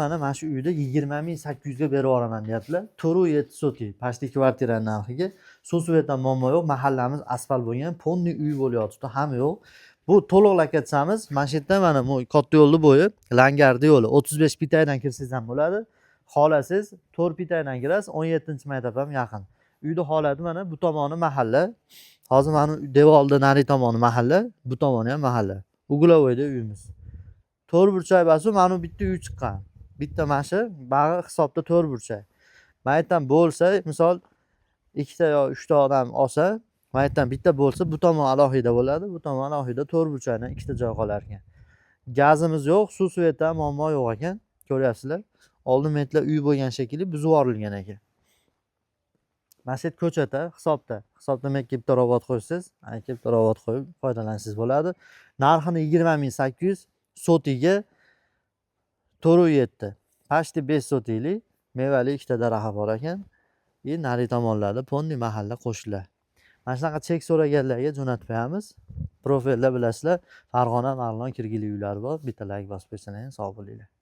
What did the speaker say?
Mana shu uyda 20.800 ga berib yuboraman deyaptilar. 4,7 soti pastki kvartiraning narxiga. Suv suvdan muammo yo'q. Mahallamiz asfalt bo'lgan, ponni uy bo'lyapti, ham yo'q. Bu to'liqlab ketsamiz, mana shu yerda mana bu katta yo'lni bo'yi, Langardi yo'li 35 pitaydan kirsangiz ham bo'ladi. Xohlasangiz 4 pitaydan kirasiz, 17-maktab ham yaqin. Uyni holati mana bu tomoni mahalla. Hozir mana devorda nari tomoni mahalla, bu tomoni ham mahalla. Uglovoyda uyimiz. 4 burchak basu mana bitta uy chiqqan. Bitta mashi bag'i hisobda 4 burchak. Men aytdim bo'lsa, misol 2 ta yo 3 ta odam olsa, men aytdim bitta bo'lsa, bu tomon alohida bo'ladi, bu tomon alohida 4 burchakdan 2 ta joy qolar ekan. Gazimiz yo'q, suv suvdan muammo yo'q ekan. Ko'ryapsizlar. Oldin metlar uy bo'lgan shekilli buzib yuborilgan ekan. Masjid ko'chada, hisobda. Hisobda menga bitta robot qo'ysangiz, aka bitta robot qo'yib foydalansangiz bo'ladi. Narxini 20.800, sotiga 4,7. Pashti 5 sotilik mevali ikkita daraxt bor ekan. Nari tomonlarda Ponni mahalla qo'shnilar. Mana shunaqa chek so'raganlarga jo'natib qo'yamiz. Profilda bilasizlar, Farg'ona, Marg'ilon kirgili uylari bor. Bitta like bosib qo'ysangiz sog' bo'linglar.